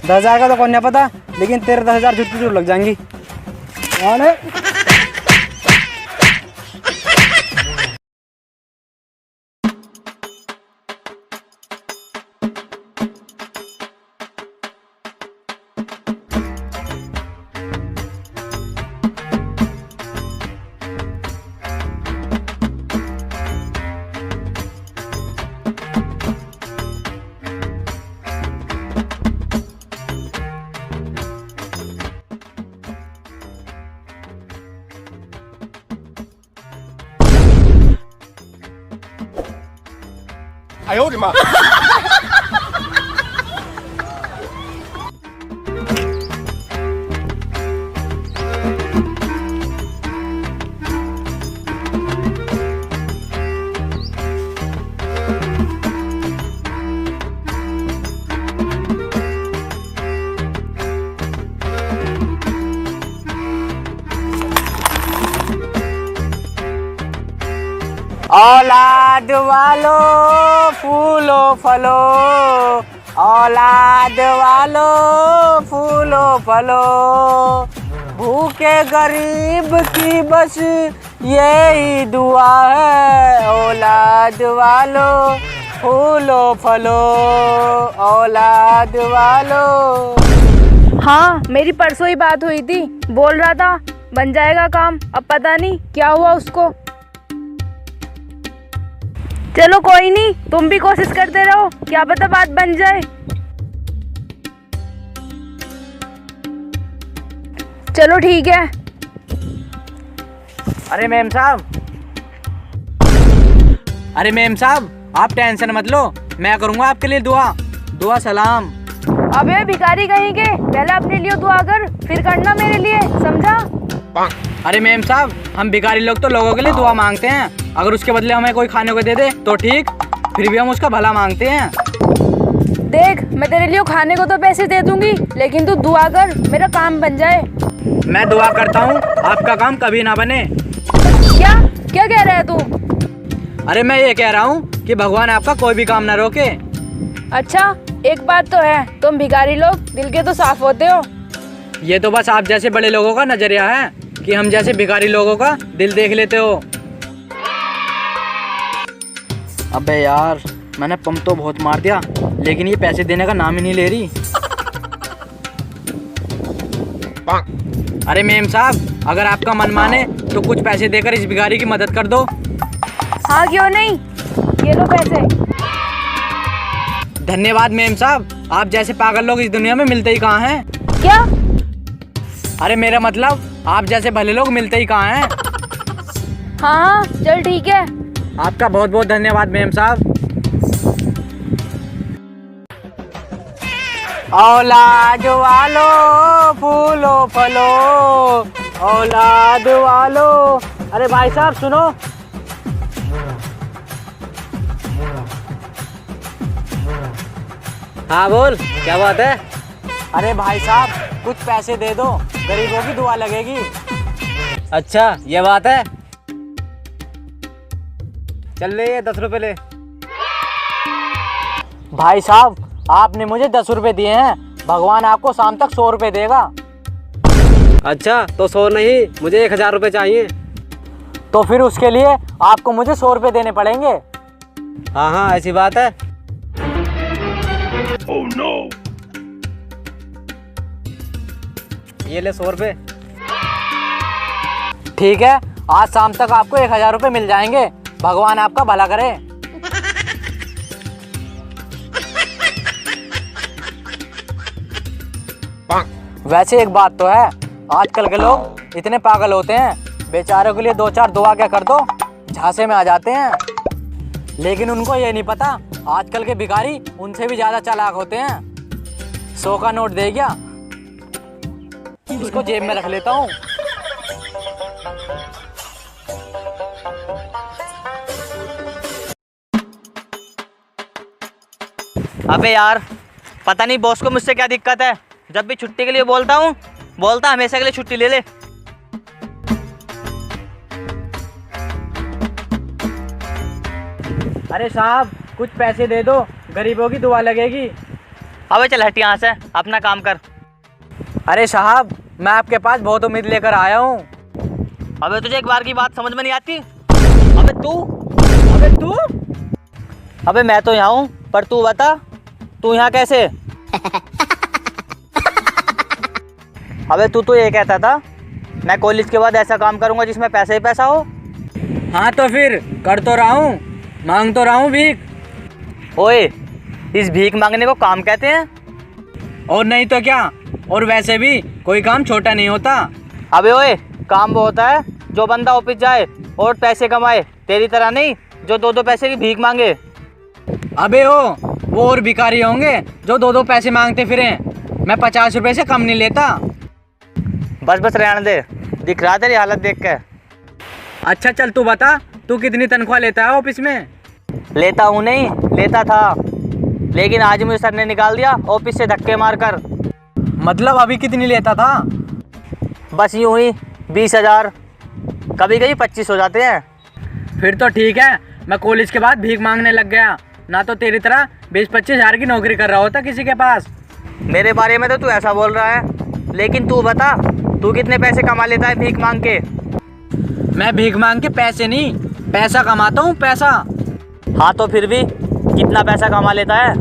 10,000 का तो कौन नहीं पता, लेकिन तेरे 10,000 छुट्टी जरूर लग जाएंगी। कौन है? औलाद वालो फूलो फलो, औलाद वालो फूलो फलो, भूखे गरीब की बस यही दुआ है। औलाद वालो फूलो फलो, औलाद वालो। हाँ, मेरी परसों ही बात हुई थी, बोल रहा था बन जाएगा काम, अब पता नहीं क्या हुआ उसको। चलो कोई नहीं, तुम भी कोशिश करते रहो, क्या पता बात बन जाए। चलो ठीक है। अरे मेम साहब, आप टेंशन मत लो, मैं करूँगा आपके लिए दुआ सलाम। अबे भिखारी कहीं के, पहले अपने लिए दुआ कर, फिर करना मेरे लिए, समझा? अरे मेम साहब, हम भिखारी लोग तो लोगों के लिए दुआ मांगते हैं, अगर उसके बदले हमें कोई खाने को दे दे तो ठीक, फिर भी हम उसका भला मांगते हैं। देख, मैं तेरे लिए खाने को तो पैसे दे दूंगी, लेकिन तू दुआ कर, मेरा काम बन जाए। मैं दुआ करता हूँ आपका काम कभी ना बने। क्या क्या कह रहा है तू? अरे मैं ये कह रहा हूँ कि भगवान आपका कोई भी काम ना रोके। अच्छा, एक बात तो है, तुम भिखारी लोग दिल के तो साफ होते हो। ये तो बस आप जैसे बड़े लोगों का नजरिया है कि हम जैसे भिखारी लोगों का दिल देख लेते हो। अबे यार, मैंने पंप तो बहुत मार दिया, लेकिन ये पैसे देने का नाम ही नहीं ले रही। अरे मेम साहब, अगर आपका मन माने तो कुछ पैसे देकर इस भिखारी की मदद कर दो। हाँ क्यों नहीं, ये लो पैसे। धन्यवाद मेम साहब, आप जैसे पागल लोग इस दुनिया में मिलते ही कहाँ हैं। क्या? अरे मेरा मतलब, आप जैसे भले लोग मिलते ही कहाँ हैं। हाँ चल ठीक है। आपका बहुत बहुत धन्यवाद मेम साहब। औलाद वालो फूलो फलो, औलाद वालो। अरे भाई साहब सुनो। हाँ बोल, क्या बात है? अरे भाई साहब, कुछ पैसे दे दो, गरीबों की दुआ लगेगी। अच्छा ये बात है, चल ले 10 रुपए ले। भाई साहब, आपने मुझे 10 रुपए दिए हैं, भगवान आपको शाम तक 100 रुपए देगा। अच्छा तो 100 नहीं, मुझे 1000 रुपए चाहिए। तो फिर उसके लिए आपको मुझे 100 रुपए देने पड़ेंगे। हाँ हाँ ऐसी बात है। Oh, no. ये ले 100 रुपए। ठीक है, आज शाम तक आपको 1000 रुपए मिल जाएंगे, भगवान आपका भला करे। वैसे एक बात तो है, आजकल के लोग इतने पागल होते हैं, बेचारों के लिए 2-4 दुआ क्या कर दो, झांसे में आ जाते हैं। लेकिन उनको ये नहीं पता, आजकल के भिखारी उनसे भी ज्यादा चालाक होते हैं। 100 का नोट दे गया, इसको जेब में रख लेता हूँ। अबे यार, पता नहीं बॉस को मुझसे क्या दिक्कत है, जब भी छुट्टी के लिए बोलता हूँ, बोलता हमेशा के लिए छुट्टी ले ले। अरे साहब, कुछ पैसे दे दो, गरीबों की दुआ लगेगी। अबे चल हट यहाँ से, अपना काम कर। अरे साहब, मैं आपके पास बहुत उम्मीद लेकर आया हूँ। अबे तुझे एक बार की बात समझ में नहीं आती? अबे तू अबे मैं तो यहाँ हूँ, पर तू बता, तू यहाँ कैसे? अबे तू तो ये कहता था मैं कॉलेज के बाद ऐसा काम करूँगा जिसमें पैसा ही पैसा हो। हाँ तो फिर कर तो रहा हूँ, मांग तो रहा हूँ भीख। ओए, इस भीख मांगने को काम कहते हैं? और नहीं तो क्या, और वैसे भी कोई काम छोटा नहीं होता। अबे ओए, काम वो होता है जो बंदा ऑफिस जाए और पैसे कमाए, तेरी तरह नहीं जो 2-2 पैसे की भीख मांगे। अबे वो और भिखारी होंगे जो 2-2 पैसे मांगते फिरें। मैं 50 रुपए से कम नहीं लेता। बस रहने दे, दिख रहा तेरी हालत देख के। अच्छा चल तू बता, तू कितनी तनख्वाह लेता है ऑफिस में? लेता हूँ नहीं, लेता था, लेकिन आज मुझे सर ने निकाल दिया ऑफिस से धक्के मार कर। मतलब अभी कितनी लेता था? बस यूँ ही 20,000, कभी कभी 25 हो जाते हैं। फिर तो ठीक है, मैं कॉलेज के बाद भीख मांगने लग गया, ना तो तेरी तरह 20-25 हज़ार की नौकरी कर रहा होता किसी के पास। मेरे बारे में तो तू ऐसा बोल रहा है, लेकिन तू बता, तू कितने पैसे कमा लेता है भीख मांग के? मैं भीख मांग के पैसे नहीं, पैसा कमाता हूँ, पैसा। हाँ तो फिर भी कितना पैसा कमा लेता है?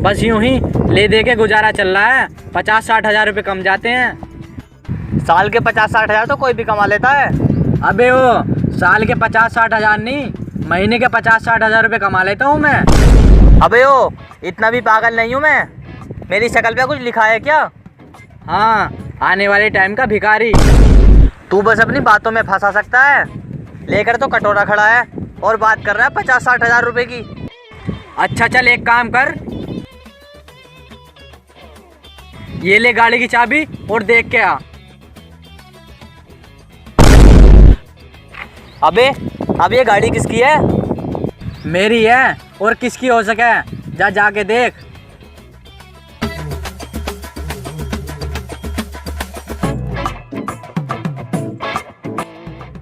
बस यूं ही ले दे के गुजारा चल रहा है, 50-60 हज़ार रुपये कम जाते हैं। साल के 50-60 हज़ार तो कोई भी कमा लेता है। अबे साल के 50-60 हज़ार नहीं, महीने के 50-60 हज़ार रुपये कमा लेता हूँ मैं। अबे इतना भी पागल नहीं हूँ मैं, मेरी शक्ल पे कुछ लिखा है क्या? हाँ, आने वाले टाइम का भिखारी। तू बस अपनी बातों में फंसा सकता है, लेकर तो कटोरा खड़ा है और बात कर रहा है 50-60 हज़ार रुपये की। अच्छा चल एक काम कर, ये ले गाड़ी की चाबी और देख के आ। अबे अब ये गाड़ी किसकी है? मेरी है, और किसकी हो सके, जाके देख।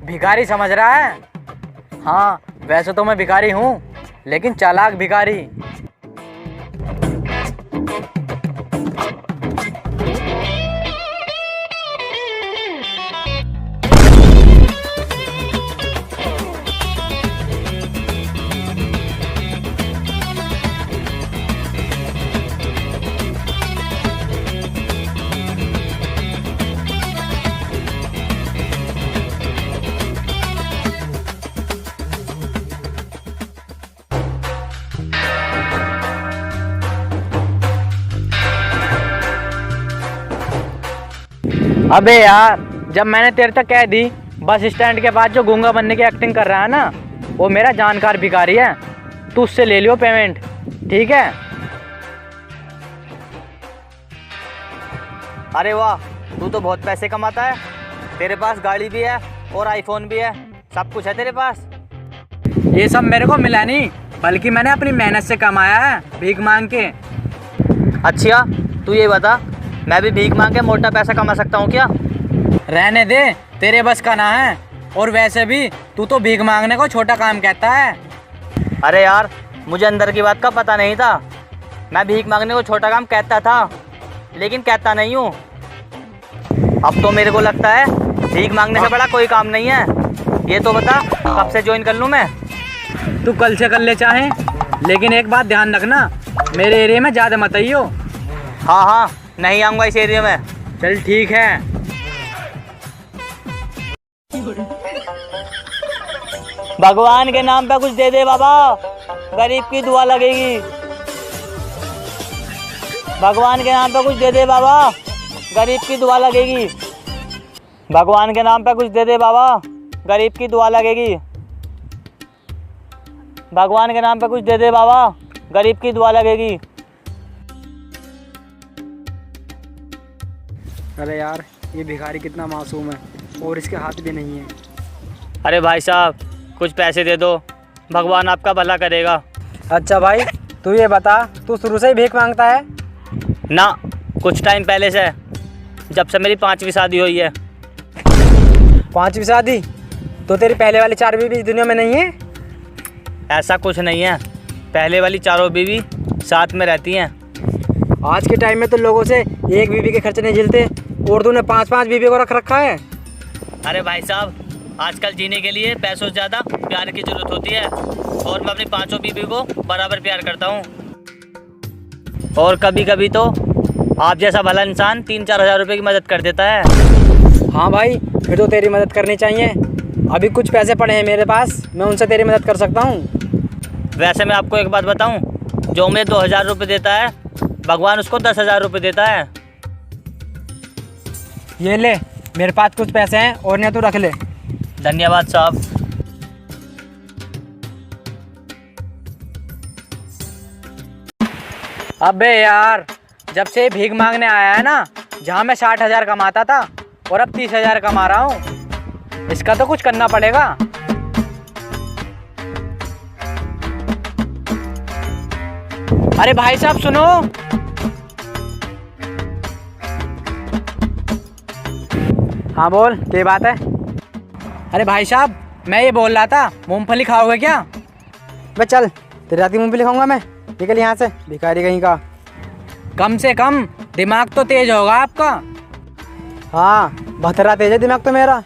भिखारी समझ रहा है? हाँ, वैसे तो मैं भिखारी हूँ, लेकिन चालाक भिखारी। अबे यार, जब मैंने तेरे तक कह दी बस स्टैंड के बाद जो गूंगा बनने की एक्टिंग कर रहा है ना, वो मेरा जानकार भिखारी है, तू उससे ले लियो पेमेंट, ठीक है? अरे वाह, तू तो बहुत पैसे कमाता है, तेरे पास गाड़ी भी है और आईफोन भी है, सब कुछ है तेरे पास। ये सब मेरे को मिला नहीं, बल्कि मैंने अपनी मेहनत से कमाया है, भीख मांग के। अच्छा तू ये बता, मैं भी भीख मांग के मोटा पैसा कमा सकता हूँ क्या? रहने दे, तेरे बस का ना है, और वैसे भी तू तो भीख मांगने को छोटा काम कहता है। अरे यार, मुझे अंदर की बात का पता नहीं था, मैं भीख मांगने को छोटा काम कहता था, लेकिन कहता नहीं हूँ। अब तो मेरे को लगता है भीख मांगने से बड़ा कोई काम नहीं है। ये तो बता, कब से ज्वाइन कर लूँ मैं? तू कल से कर ले चाहे, लेकिन एक बात ध्यान रखना, मेरे एरिया में ज़्यादा मत आइयो। हाँ, नहीं आऊँगा इस एरिया में। चल ठीक है। भगवान के नाम पे कुछ दे दे बाबा, गरीब की दुआ लगेगी। भगवान के नाम पे कुछ दे दे बाबा, गरीब की दुआ लगेगी। भगवान के नाम पे कुछ दे दे बाबा, गरीब की दुआ लगेगी। भगवान के नाम पे कुछ दे दे बाबा, गरीब की दुआ लगेगी। अरे यार, ये भिखारी कितना मासूम है, और इसके हाथ भी नहीं है। अरे भाई साहब, कुछ पैसे दे दो, भगवान आपका भला करेगा। अच्छा भाई, तू ये बता, तू शुरू से ही भीख मांगता है? ना, कुछ टाइम पहले से, जब से मेरी 5वीं शादी हुई है। 5वीं शादी? तो तेरी पहले वाली 4 बीवी इस दुनिया में नहीं है? ऐसा कुछ नहीं है, पहले वाली 4 बीवी साथ में रहती हैं, आज के टाइम में तो लोगों से एक बीवी के खर्चे नहीं झेलते और तूने 5-5 बीवी को रख रखा है। अरे भाई साहब, आजकल जीने के लिए पैसों से ज़्यादा प्यार की ज़रूरत होती है और मैं अपनी 5 बीवी को बराबर प्यार करता हूँ। और कभी कभी तो आप जैसा भला इंसान 3-4 हज़ार रुपये की मदद कर देता है। हाँ भाई, फिर तो तेरी मदद करनी चाहिए। अभी कुछ पैसे पड़े हैं मेरे पास, मैं उनसे तेरी मदद कर सकता हूँ। वैसे मैं आपको एक बात बताऊँ, जो मुझे 2000 रुपये देता है, भगवान उसको 10,000 रुपये देता है। ये ले, मेरे पास कुछ पैसे हैं और नहीं तू रख ले। धन्यवाद साहब। अबे यार, जब से भीख मांगने आया है ना, जहाँ मैं 60,000 कमाता था और अब 30,000 कमा रहा हूँ, इसका तो कुछ करना पड़ेगा। अरे भाई साहब सुनो। हाँ बोल, क्या बात है? अरे भाई साहब, मैं ये बोल रहा था, मूंगफली खाओगे क्या? बस चल, तेरे रात की मूंगफली खाऊंगा मैं। निकल यहाँ से, भिखारी कहीं का। कम से कम दिमाग तो तेज होगा आपका। हाँ, बथरा तेज है दिमाग तो मेरा।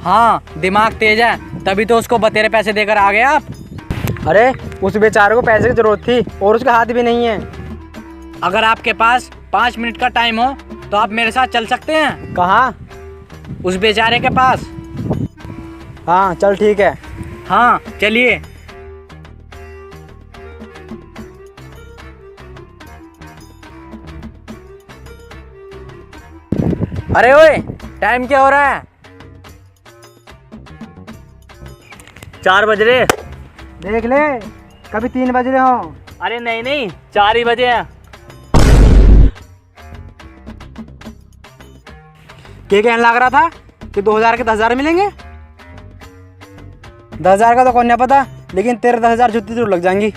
हाँ, दिमाग तेज है, तभी तो उसको बतेरे पैसे देकर आ गए आप। अरे उस बेचारे को पैसे की जरूरत थी और उसका हाथ भी नहीं है। अगर आपके पास 5 मिनट का टाइम हो तो आप मेरे साथ चल सकते हैं। कहाँ? उस बेचारे के पास। हाँ चल ठीक है। हाँ चलिए। अरे ओए, टाइम क्या हो रहा है? 4 बज रहे। देख ले, कभी 3 बज रहे हो। अरे नहीं नहीं, 4 ही बजे हैं। क्या कहने लग रहा था कि 2000 के 10,000 मिलेंगे? 10,000 का तो कौन नहीं पता, लेकिन तेरे 10,000 जुत्ती जरूर लग जाएंगी।